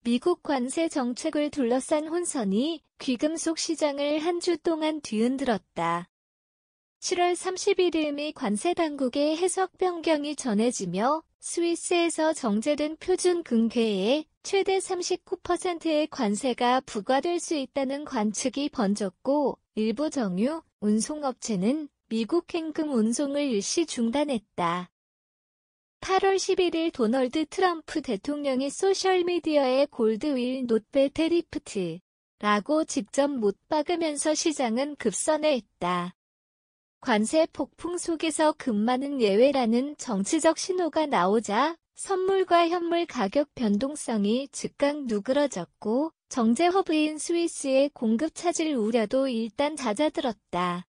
미국 관세 정책을 둘러싼 혼선이 귀금속 시장을 한 주 동안 뒤흔들었다. 7월 31일 미 관세 당국의 해석 변경이 전해지며 스위스에서 정제된 표준 금괴에 최대 39%의 관세가 부과될 수 있다는 관측이 번졌고 일부 정유, 운송업체는 미국 현금 운송을 일시 중단했다. 8월 11일 도널드 트럼프 대통령이 소셜미디어에 골드 윌 not be tariffed라고 직접 못 박으면서 시장은 급선회했다. 관세 폭풍 속에서 금마는 예외라는 정치적 신호가 나오자 선물과 현물 가격 변동성이 즉각 누그러졌고 정제 허브인 스위스의 공급 차질 우려도 일단 잦아들었다.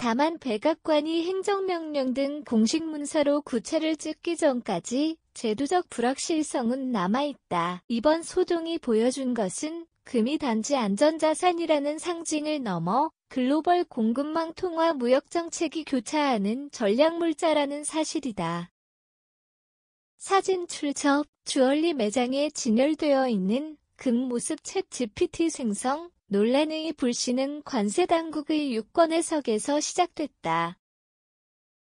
다만 백악관이 행정명령 등 공식 문서로 구체를 찍기 전까지 제도적 불확실성은 남아있다. 이번 소동이 보여준 것은 금이 단지 안전자산이라는 상징을 넘어 글로벌 공급망 통화 무역 정책이 교차하는 전략물자라는 사실이다. 사진 출처 주얼리 매장에 진열되어 있는 금 모습 챗 GPT 생성 논란의 불씨는 관세 당국의 유권 해석에서 시작됐다.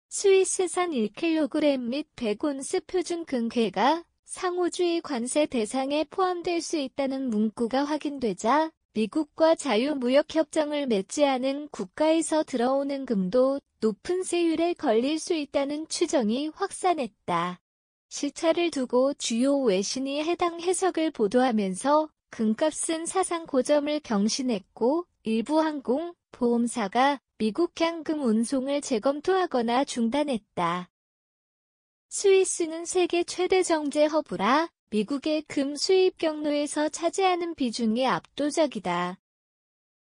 스위스산 1kg 및 100온스 표준 금괴가 상호주의 관세 대상에 포함될 수 있다는 문구가 확인되자 미국과 자유무역협정을 맺지 않은 국가에서 들어오는 금도 높은 세율에 걸릴 수 있다는 추정이 확산했다. 시차를 두고 주요 외신이 해당 해석을 보도하면서 금값은 사상 고점을 경신했고 일부 항공, 보험사가 미국향 금 운송을 재검토하거나 중단했다. 스위스는 세계 최대 정제 허브라 미국의 금 수입 경로에서 차지하는 비중이 압도적이다.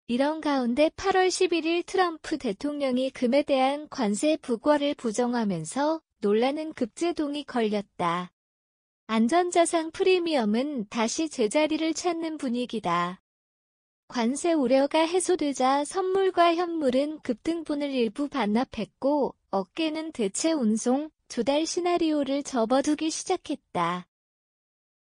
이런 가운데 8월 11일 트럼프 대통령이 금에 대한 관세 부과를 부정하면서 논란은 급제동이 걸렸다. 안전자산 프리미엄은 다시 제자리를 찾는 분위기다. 관세 우려가 해소되자 선물과 현물은 급등분을 일부 반납했고 업계는 대체 운송, 조달 시나리오를 접어두기 시작했다.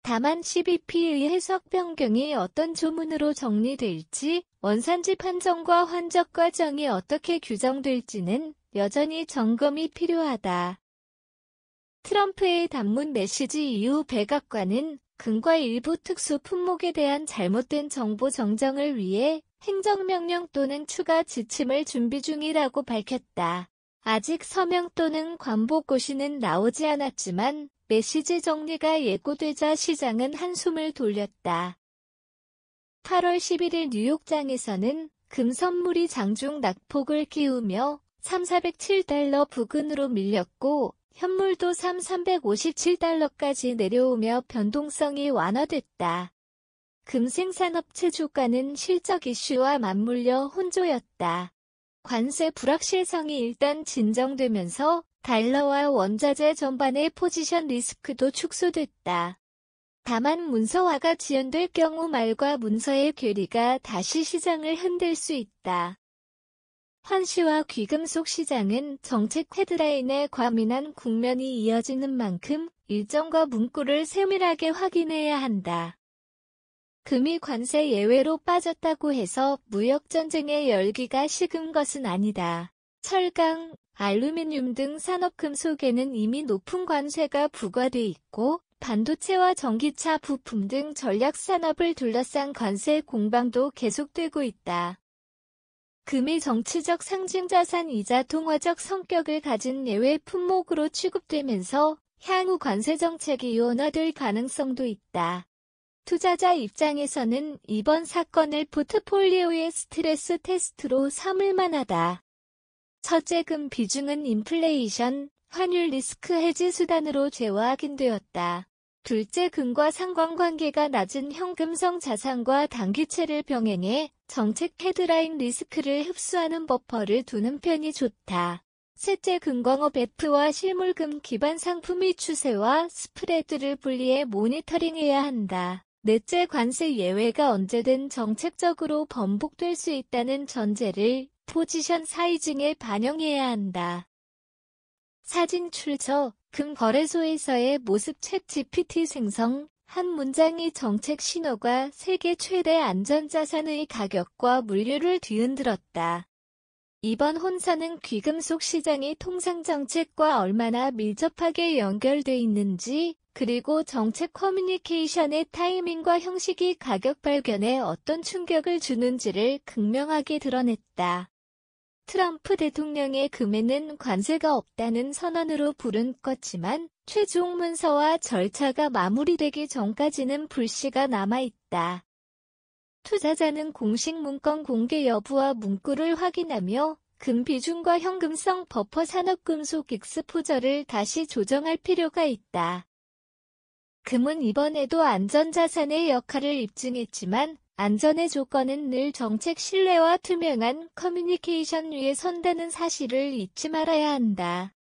다만 CBP의 해석 변경이 어떤 조문으로 정리될지, 원산지 판정과 환적 과정이 어떻게 규정될지는 여전히 점검이 필요하다. 트럼프의 단문 메시지 이후 백악관은 금과 일부 특수 품목에 대한 잘못된 정보 정정을 위해 행정명령 또는 추가 지침을 준비 중이라고 밝혔다. 아직 서명 또는 관보고시는 나오지 않았지만 메시지 정리가 예고되자 시장은 한숨을 돌렸다. 8월 11일 뉴욕장에서는 금 선물이 장중 낙폭을 키우며 3,407달러 부근으로 밀렸고 현물도 3,357달러까지 내려오며 변동성이 완화됐다. 금 생산업체 주가는 실적 이슈와 맞물려 혼조였다. 관세 불확실성이 일단 진정되면서 달러와 원자재 전반의 포지션 리스크도 축소됐다. 다만 문서화가 지연될 경우 말과 문서의 괴리가 다시 시장을 흔들 수 있다. 환시와 귀금속 시장은 정책 헤드라인에 과민한 국면이 이어지는 만큼 일정과 문구를 세밀하게 확인해야 한다. 금이 관세 예외로 빠졌다고 해서 무역전쟁의 열기가 식은 것은 아니다. 철강, 알루미늄 등 산업금속에는 이미 높은 관세가 부과돼 있고 반도체와 전기차 부품 등 전략산업을 둘러싼 관세 공방도 계속되고 있다. 금이 정치적 상징자산이자 통화적 성격을 가진 예외 품목으로 취급되면서 향후 관세 정책이 완화될 가능성도 있다. 투자자 입장에서는 이번 사건을 포트폴리오의 스트레스 테스트로 삼을 만하다. 첫째, 금 비중은 인플레이션, 환율 리스크 해지 수단으로 재확인되었다. 둘째, 금과 상관관계가 낮은 현금성 자산과 단기채를 병행해 정책 헤드라인 리스크를 흡수하는 버퍼를 두는 편이 좋다. 셋째, 금광업 F와 실물금 기반 상품의 추세와 스프레드를 분리해 모니터링해야 한다. 넷째, 관세 예외가 언제든 정책적으로 번복될 수 있다는 전제를 포지션 사이징에 반영해야 한다. 사진 출처 금 거래소에서의 모습 챗 GPT 생성 한 문장이 정책 신호가 세계 최대 안전자산의 가격과 물류를 뒤흔들었다. 이번 혼선은 귀금속 시장이 통상 정책과 얼마나 밀접하게 연결돼 있는지, 그리고 정책 커뮤니케이션의 타이밍과 형식이 가격 발견에 어떤 충격을 주는지를 극명하게 드러냈다. 트럼프 대통령의 금에는 관세가 없다는 선언으로 불은 껐지만 최종 문서와 절차가 마무리되기 전까지는 불씨가 남아있다. 투자자는 공식 문건 공개 여부와 문구를 확인하며 금 비중과 현금성 버퍼 산업금속 익스포저를 다시 조정할 필요가 있다. 금은 이번에도 안전자산의 역할을 입증했지만 안전의 조건은 늘 정책 신뢰와 투명한 커뮤니케이션 위에 선다는 사실을 잊지 말아야 한다.